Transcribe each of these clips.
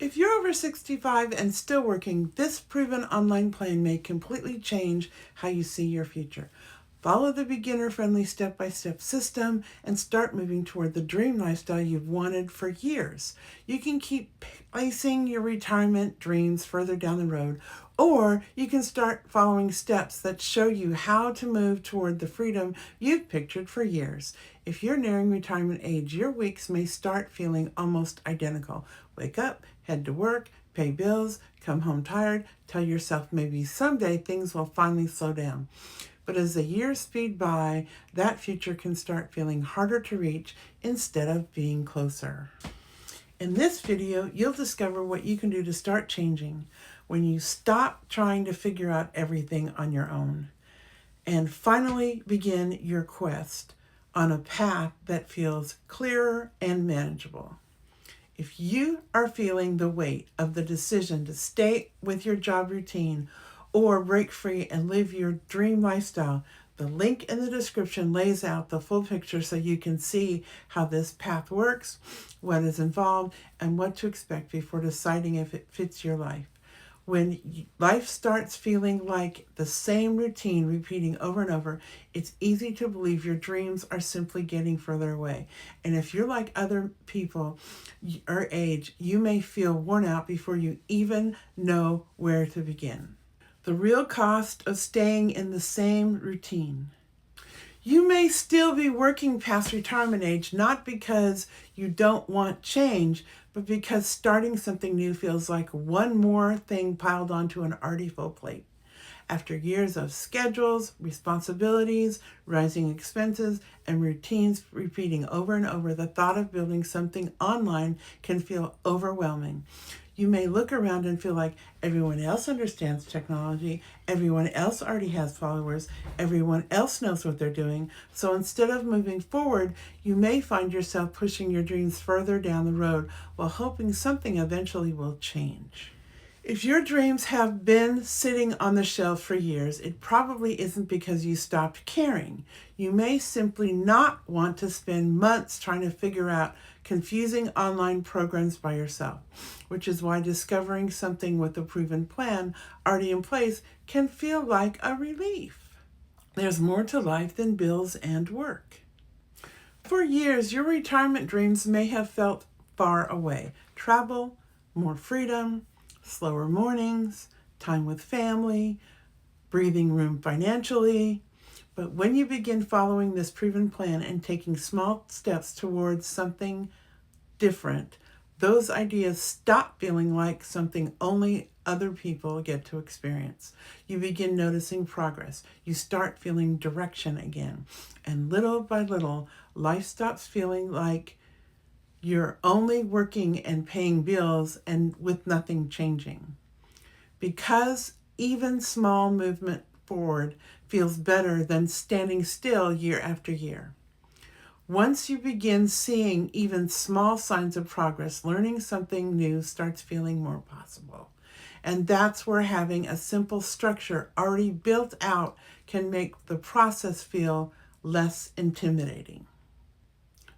If you're over 65 and still working, this proven online plan may completely change how you see your future. Follow the beginner-friendly step-by-step system and start moving toward the dream lifestyle you've wanted for years. You can keep placing your retirement dreams further down the road, or you can start following steps that show you how to move toward the freedom you've pictured for years. If you're nearing retirement age, your weeks may start feeling almost identical. Wake up, head to work, pay bills, come home tired, tell yourself maybe someday things will finally slow down. But as the years speed by, that future can start feeling harder to reach instead of being closer. In this video, you'll discover what you can do to start changing when you stop trying to figure out everything on your own and finally begin your quest on a path that feels clearer and manageable. If you are feeling the weight of the decision to stay with your job routine or break free and live your dream lifestyle, the link in the description lays out the full picture so you can see how this path works, what is involved, and what to expect before deciding if it fits your life. When life starts feeling like the same routine repeating over and over, it's easy to believe your dreams are simply getting further away. And if you're like other people your age, you may feel worn out before you even know where to begin. The real cost of staying in the same routine. You may still be working past retirement age, not because you don't want change, but because starting something new feels like one more thing piled onto an already full plate. After years of schedules, responsibilities, rising expenses, and routines repeating over and over, the thought of building something online can feel overwhelming. You may look around and feel like everyone else understands technology, everyone else already has followers, everyone else knows what they're doing. So instead of moving forward, you may find yourself pushing your dreams further down the road while hoping something eventually will change. If your dreams have been sitting on the shelf for years, it probably isn't because you stopped caring. You may simply not want to spend months trying to figure out confusing online programs by yourself, which is why discovering something with a proven plan already in place can feel like a relief. There's more to life than bills and work. For years, your retirement dreams may have felt far away. Travel, more freedom, slower mornings, time with family, breathing room financially. But when you begin following this proven plan and taking small steps towards something different, those ideas stop feeling like something only other people get to experience. You begin noticing progress. You start feeling direction again. And little by little, life stops feeling like you're only working and paying bills and with nothing changing. Because even small movement forward feels better than standing still year after year. Once you begin seeing even small signs of progress, learning something new starts feeling more possible. And that's where having a simple structure already built out can make the process feel less intimidating.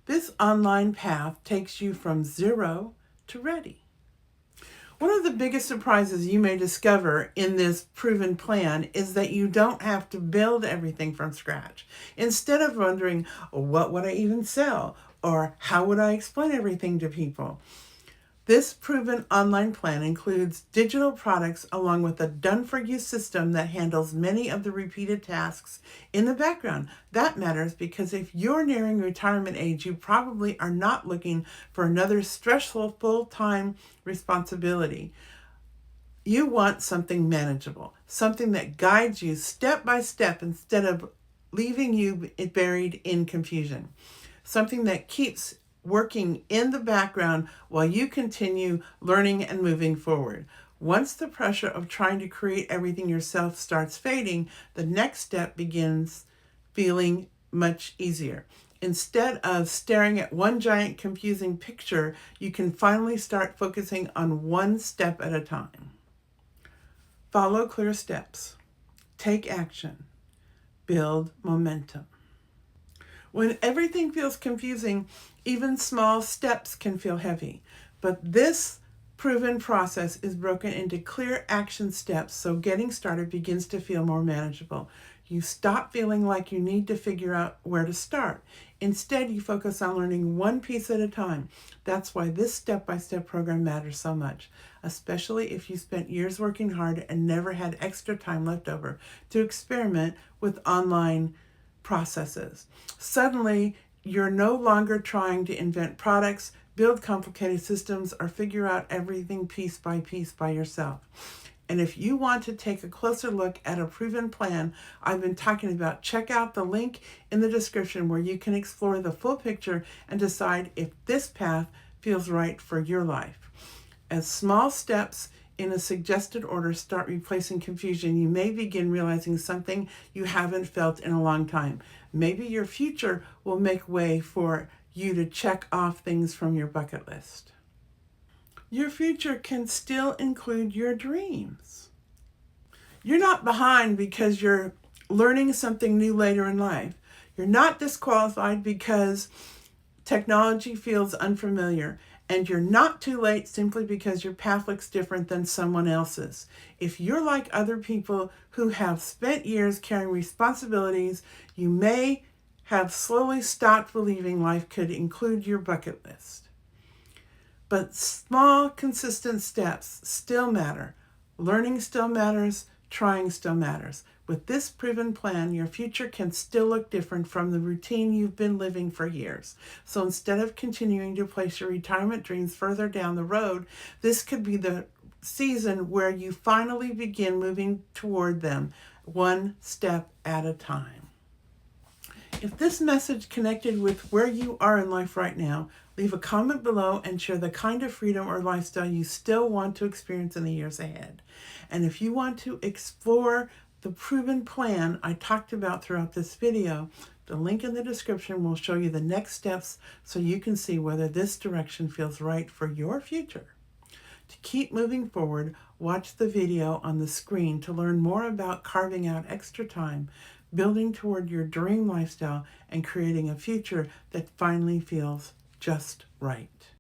This online path takes you from zero to ready. One of the biggest surprises you may discover in this proven plan is that you don't have to build everything from scratch. Instead of wondering, what would I even sell? Or how would I explain everything to people? This proven online plan includes digital products along with a done-for-you system that handles many of the repeated tasks in the background. That matters because if you're nearing retirement age, you probably are not looking for another stressful full-time responsibility. You want something manageable, something that guides you step by step instead of leaving you buried in confusion, something that keeps working in the background while you continue learning and moving forward. Once the pressure of trying to create everything yourself starts fading, the next step begins feeling much easier. Instead of staring at one giant confusing picture, you can finally start focusing on one step at a time. Follow clear steps. Take action. Build momentum. When everything feels confusing, even small steps can feel heavy. But this proven process is broken into clear action steps so getting started begins to feel more manageable. You stop feeling like you need to figure out where to start. Instead, you focus on learning one piece at a time. That's why this step-by-step program matters so much, especially if you spent years working hard and never had extra time left over to experiment with online processes. Suddenly, you're no longer trying to invent products, build complicated systems, or figure out everything piece by yourself. And if you want to take a closer look at a proven plan I've been talking about, check out the link in the description where you can explore the full picture and decide if this path feels right for your life. As small steps in a suggested order start replacing confusion, you may begin realizing something you haven't felt in a long time. Maybe your future will make way for you to check off things from your bucket list. Your future can still include your dreams. You're not behind because you're learning something new later in life. You're not disqualified because technology feels unfamiliar. And you're not too late simply because your path looks different than someone else's. If you're like other people who have spent years carrying responsibilities, you may have slowly stopped believing life could include your bucket list. But small, consistent steps still matter. Learning still matters. Trying still matters. With this proven plan, your future can still look different from the routine you've been living for years. So instead of continuing to place your retirement dreams further down the road, this could be the season where you finally begin moving toward them, one step at a time. If this message connected with where you are in life right now, leave a comment below and share the kind of freedom or lifestyle you still want to experience in the years ahead. And if you want to explore the proven plan I talked about throughout this video, the link in the description will show you the next steps so you can see whether this direction feels right for your future. To keep moving forward, watch the video on the screen to learn more about carving out extra time, building toward your dream lifestyle, and creating a future that finally feels just right.